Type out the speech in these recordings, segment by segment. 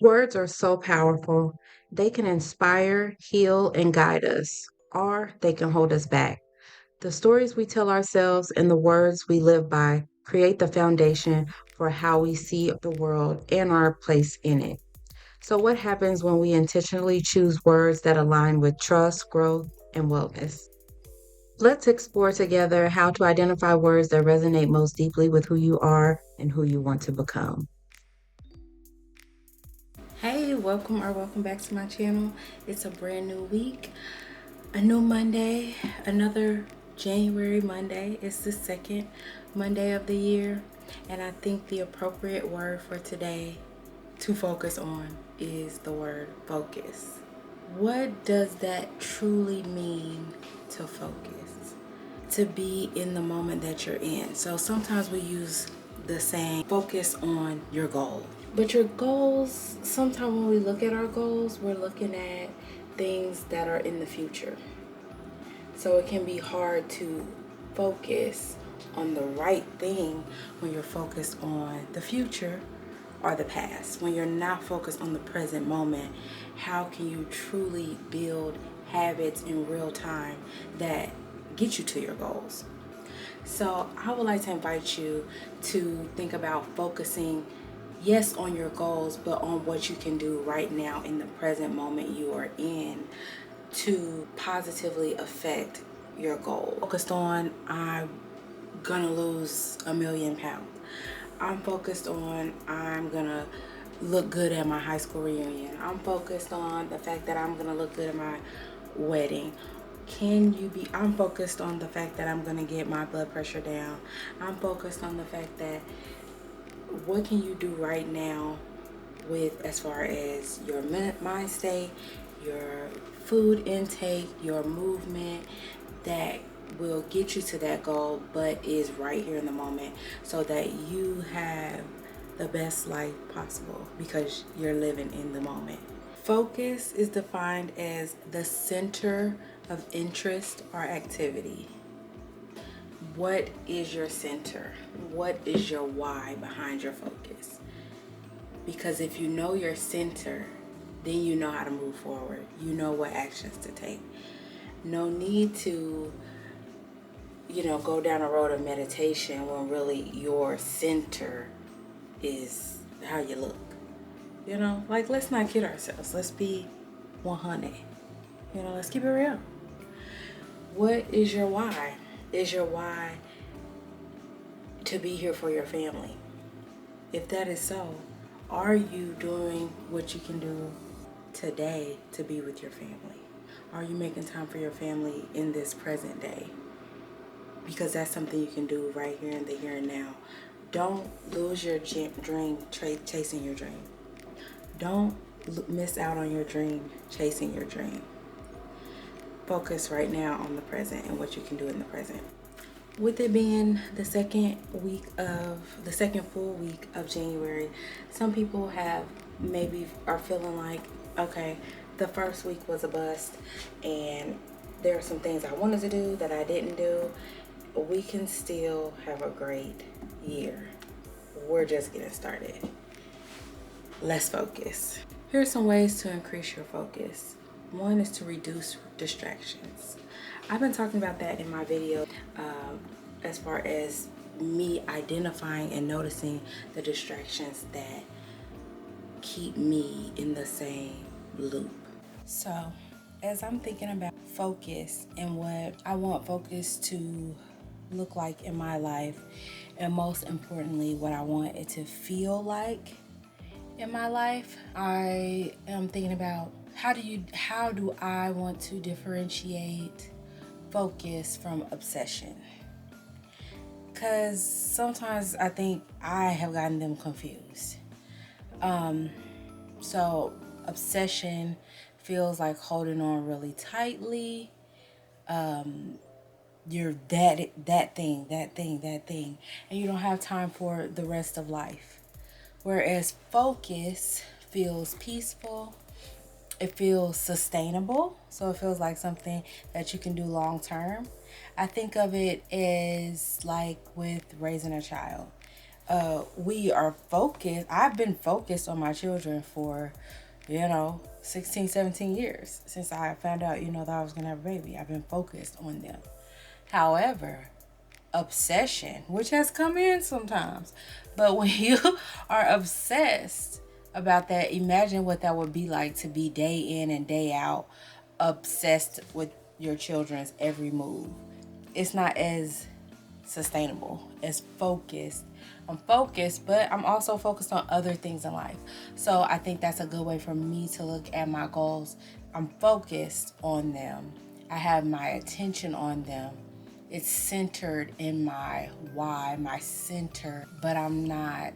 Words are so powerful. They can inspire, heal, and guide us, or they can hold us back. The stories we tell ourselves and the words we live by create the foundation for how we see the world and our place in it. So, what happens when we intentionally choose words that align with trust, growth, and wellness? Let's explore together how to identify words that resonate most deeply with who you are and who you want to become. Hey, welcome back to my channel. It's a brand new week, a new Monday, another January Monday. It's the second Monday of the year, and I think the appropriate word for today to focus on is the word focus. What does that truly mean to focus? To be in the moment that you're in. So sometimes we use the saying, focus on your goal. But your goals, sometimes when we look at our goals, we're looking at things that are in the future. So it can be hard to focus on the right thing when you're focused on the future or the past. When you're not focused on the present moment, how can you truly build habits in real time that get you to your goals? So I would like to invite you to think about focusing, yes, on your goals, but on what you can do right now in the present moment you are in to positively affect your goal. Focused on, I'm gonna lose 1,000,000 pounds. I'm focused on, I'm gonna look good at my high school reunion. I'm focused on the fact that I'm gonna look good at my wedding. I'm focused on the fact that I'm gonna get my blood pressure down. I'm focused on the fact that what can you do right now with as far as your mind state, your food intake, your movement that will get you to that goal, but is right here in the moment so that you have the best life possible because you're living in the moment. Focus is defined as the center of interest or activity. What is your center? What is your why behind your focus? Because if you know your center, then you know how to move forward. You know what actions to take. No need to, go down a road of meditation when really your center is how you look. Like, let's not kid ourselves. Let's be 100. Let's keep it real. What is your why? Is your why to be here for your family? If that is so, are you doing what you can do today to be with your family? Are you making time for your family in this present day? Because that's something you can do right here in the here and now. Don't lose your dream chasing your dream. Don't miss out on your dream chasing your dream. Focus right now on the present and what you can do in the present. With it being the second full week of January, some people are feeling like, okay, the first week was a bust and there are some things I wanted to do that I didn't do. We can still have a great year. We're just getting started. Let's focus. Here are some ways to increase your focus. One is to reduce distractions. I've been talking about that in my video as far as me identifying and noticing the distractions that keep me in the same loop. So, as I'm thinking about focus and what I want focus to look like in my life, and most importantly, what I want it to feel like in my life, I am thinking about how do I want to differentiate focus from obsession? Because sometimes I think I have gotten them confused. So obsession feels like holding on really tightly. You're that thing, and you don't have time for the rest of life. Whereas focus feels peaceful, it feels sustainable, so it feels like something that you can do long term. I think of it as like with raising a child. we are focused. I've been focused on my children for, 16, 17 years since I found out, that I was going to have a baby. I've been focused on them. However, obsession, which has come in sometimes, but when you are obsessed about that, imagine what that would be like to be day in and day out obsessed with your children's every move. It's not as sustainable, as focused. I'm focused, but I'm also focused on other things in life. So I think that's a good way for me to look at my goals. I'm focused on them. I have my attention on them. It's centered in my why, my center, but I'm not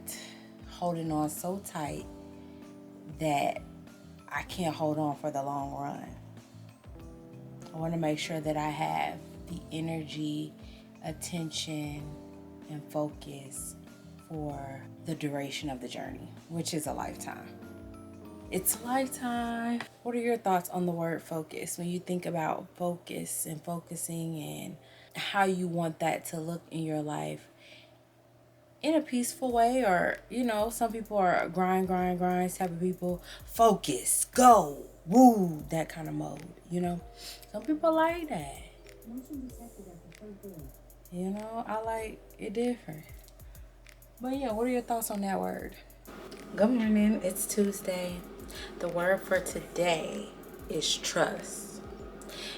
holding on so tight that I can't hold on for the long run. I want to make sure that I have the energy, attention, and focus for the duration of the journey, which is a lifetime. It's a lifetime. What are your thoughts on the word focus? When you think about focus and focusing and how you want that to look in your life in a peaceful way, or, some people are grind type of people. Focus, go, woo, that kind of mode, Some people like that. I like it different. But yeah, what are your thoughts on that word? Good morning, it's Tuesday. The word for today is trust.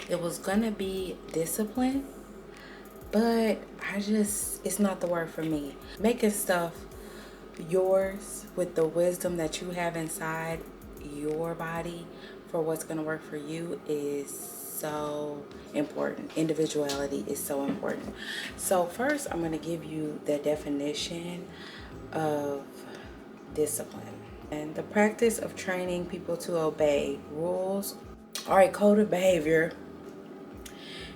It was gonna be discipline, but it's not the word for me. Making stuff yours with the wisdom that you have inside your body for what's gonna work for you is so important. Individuality is so important. So first, I'm gonna give you the definition of discipline. And the practice of training people to obey rules or a code of behavior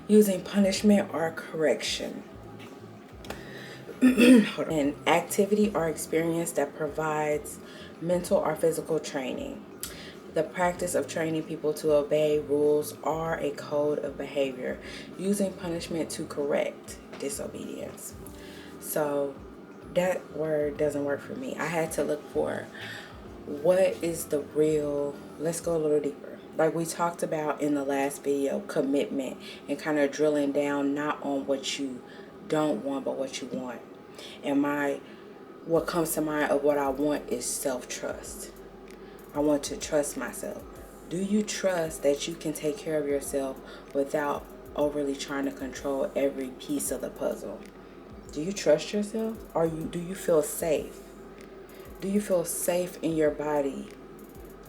using punishment or correction. An activity or experience that provides mental or physical training. The practice of training people to obey rules or a code of behavior using punishment to correct disobedience. So that word doesn't work for me. I had to look for what is the real, let's go a little deeper. Like we talked about in the last video, commitment, and kind of drilling down not on what you don't want, but what you want. And what comes to mind of what I want is self-trust. I want to trust myself. Do you trust that you can take care of yourself without overly trying to control every piece of the puzzle? Do you trust yourself? Do you feel safe? Do you feel safe in your body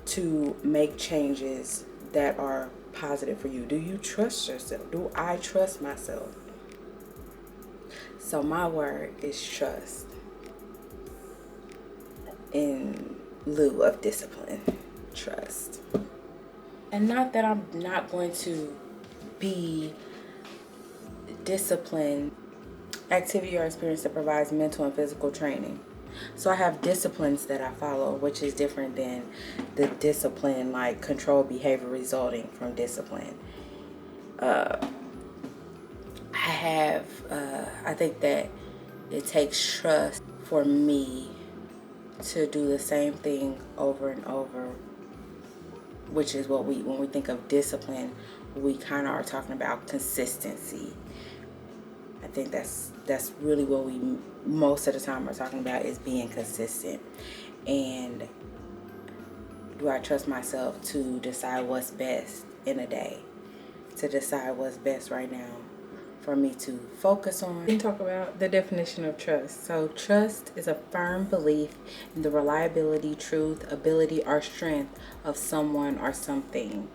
to make changes that are positive for you? Do you trust yourself? Do I trust myself? So my word is trust in lieu of discipline. Trust. And not that I'm not going to be disciplined. Activity or experience that provides mental and physical training. So I have disciplines that I follow, which is different than the discipline like control behavior resulting from discipline. I think that it takes trust for me to do the same thing over and over, which is when we think of discipline, we kind of are talking about consistency. I think that's really what we most of the time are talking about, is being consistent. And do I trust myself to decide what's best in a day, to decide what's best right now for me to focus on? We can talk about the definition of trust. So trust is a firm belief in the reliability, truth, ability, or strength of someone or something.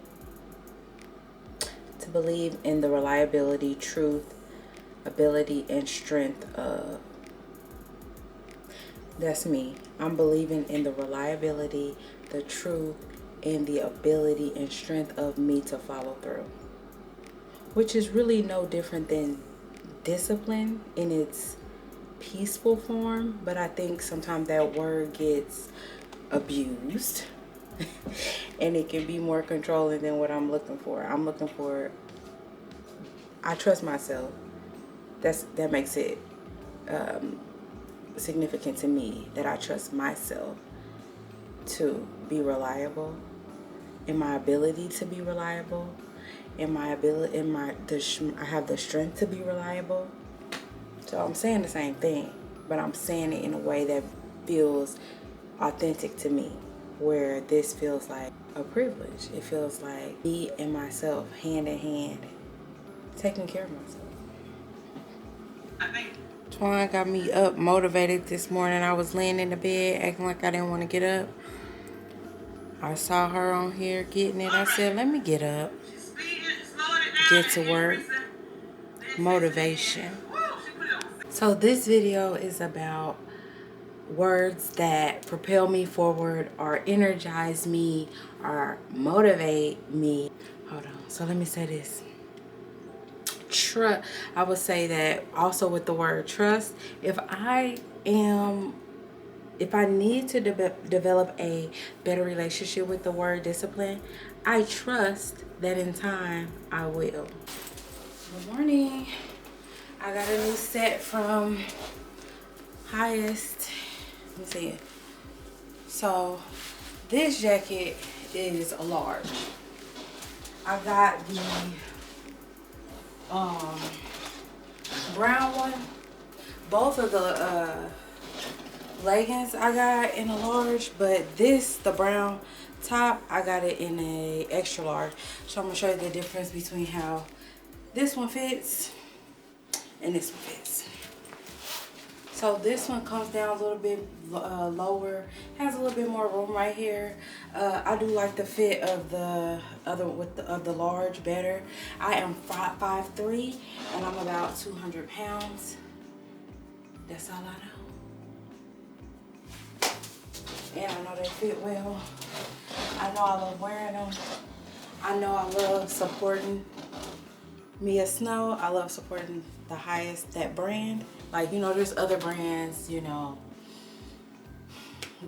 To believe in the reliability, truth, ability, and strength of. That's me. I'm believing in the reliability, the truth, and the ability and strength of me to follow through. Which is really no different than discipline in its peaceful form, but I think sometimes that word gets abused and it can be more controlling than what I'm looking for. I trust myself. That makes it significant to me that I trust myself to be reliable, in my ability to be reliable, in my ability, I have the strength to be reliable. So I'm saying the same thing, but I'm saying it in a way that feels authentic to me, where this feels like a privilege. It feels like me and myself, hand in hand, taking care of myself. Twan got me up motivated this morning. I was laying in the bed acting like I didn't want to get up. I saw her on here getting it. I said, let me get up, get to work. Motivation. So this video is about words that propel me forward or energize me or motivate me. Hold on. So let me say this. I would say that also with the word trust, if I need to develop a better relationship with the word discipline, I trust that in time I will. Good morning. I got a new set from HYIZST. Let me see it. So this jacket is a large. I got the brown one. Both of the leggings I got in a large, but the brown top, I got it in a extra large. So I'm gonna show you the difference between how this one fits and this one fits. So this one comes down a little bit lower, has a little bit more room right here. I do like the fit of the other the large better. I am 5'3" and I'm about 200 pounds. That's all I know. And I know they fit well. I know I love wearing them. I know I love supporting Mia Snow. I love supporting the HYIZST, that brand. Like, you know, there's other brands, you know,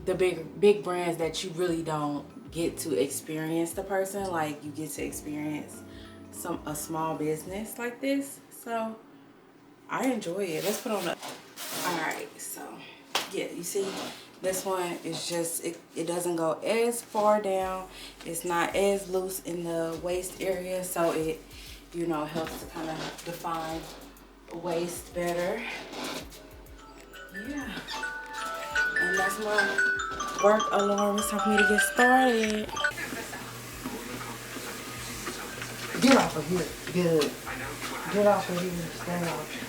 the big brands that you really don't get to experience the person. Like, you get to experience a small business like this. So I enjoy it. Let's put on the, all right. So yeah, you see, this one is just, it doesn't go as far down. It's not as loose in the waist area. So it, you know, helps to kind of define waist better. Yeah. And that's my work alarm. It's time for me to get started. Get off of here. Good. Get off of here. Stay off.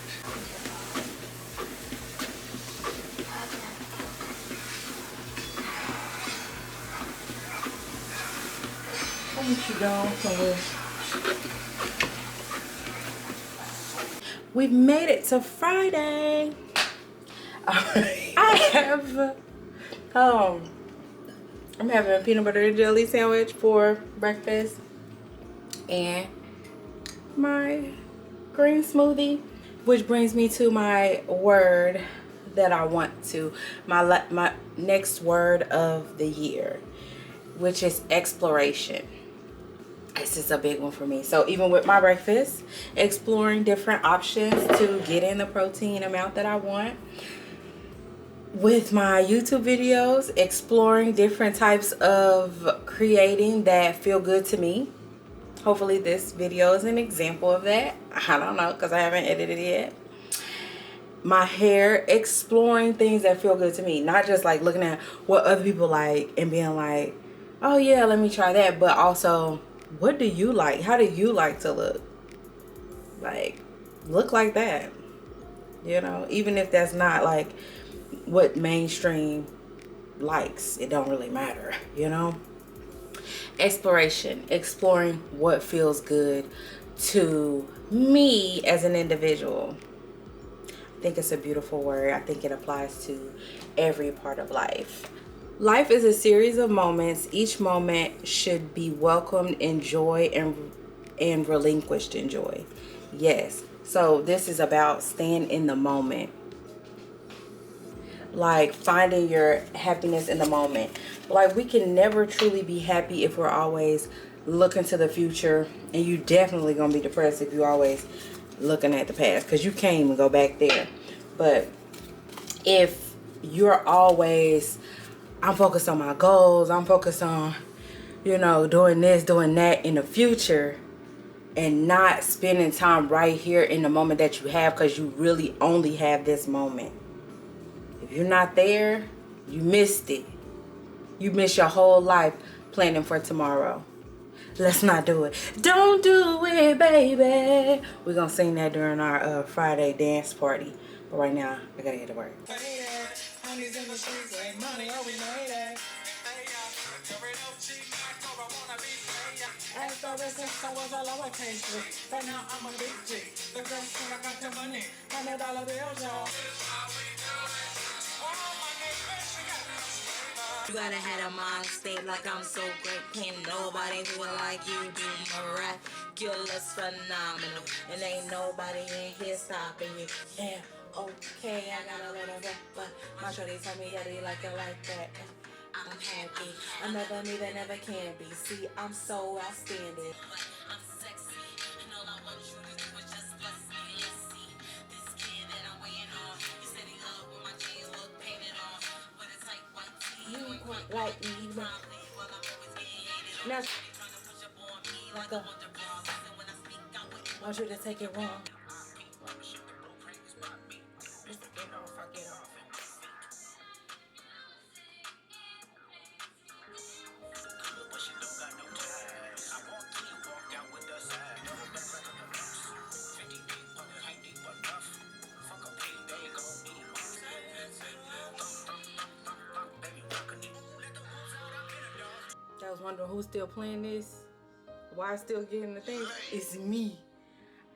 I'll let you go somewhere. We've made it to Friday. I have I'm having a peanut butter and jelly sandwich for breakfast and my green smoothie, which brings me to my word that I want to, my next word of the year, which is exploration. This is a big one for me. So even with my breakfast, exploring different options to get in the protein amount that I want. With my YouTube videos, exploring different types of creating that feel good to me. Hopefully this video is an example of that. I don't know, because I haven't edited it yet. My hair, exploring things that feel good to me. Not just like looking at what other people like and being like, oh yeah, let me try that. But also, what do you like? How do you like to look? Like, look like that. You know, even if that's not like what mainstream likes, it don't really matter, you know. Exploration, exploring what feels good to me as an individual. I think it's a beautiful word. I think it applies to every part of life. Life is a series of moments. Each moment should be welcomed in joy and relinquished in joy. Yes. So this is about staying in the moment. Like finding your happiness in the moment. Like, we can never truly be happy if we're always looking to the future, and you definitely gonna be depressed if you're always looking at the past, because you can't even go back there. But if you're always, I'm focused on my goals, I'm focused on, you know, doing this, doing that in the future, and not spending time right here in the moment that you have, because you really only have this moment. If you're not there, you missed it. You missed your whole life planning for tomorrow. Let's not do it. Don't do it, baby. We're gonna sing that during our Friday dance party. But right now, I gotta get to work. You gotta have a mind state like I'm so great. Can't nobody do it like you do. Miraculous, phenomenal. And ain't nobody in here stopping you. Yeah, okay, I got a little bit, but my shorty tell me that he like it like that. I'm happy. Another me that never can be. See, I'm so outstanding. I'm sexy, and all I want you to do is just bless me. Let's see this kid that I'm waiting on. You said he loved when my jeans look painted on, but it's like white tee. You ain't quite like me, probably. Well, I'm always getting hated on. Now trying to push up on me like a wonder bra. And when I speak, I want you to take it wrong. I was wondering who's still playing this, why I'm still getting the thing. It's me.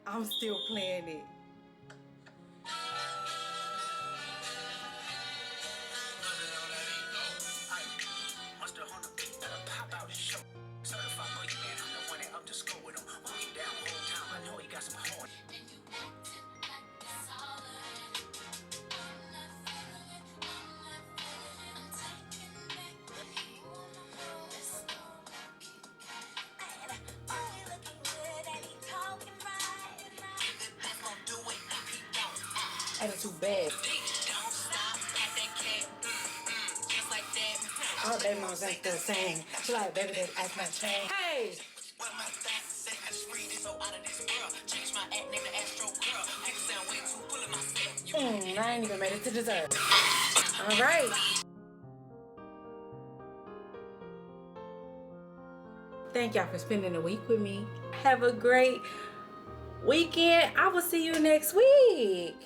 I'm still playing it. Attitude bad. All day moms ain't the same. She like, baby, they act my chain. Hey! I ain't even made it to dessert. All right. Thank y'all for spending the week with me. Have a great weekend. I will see you next week.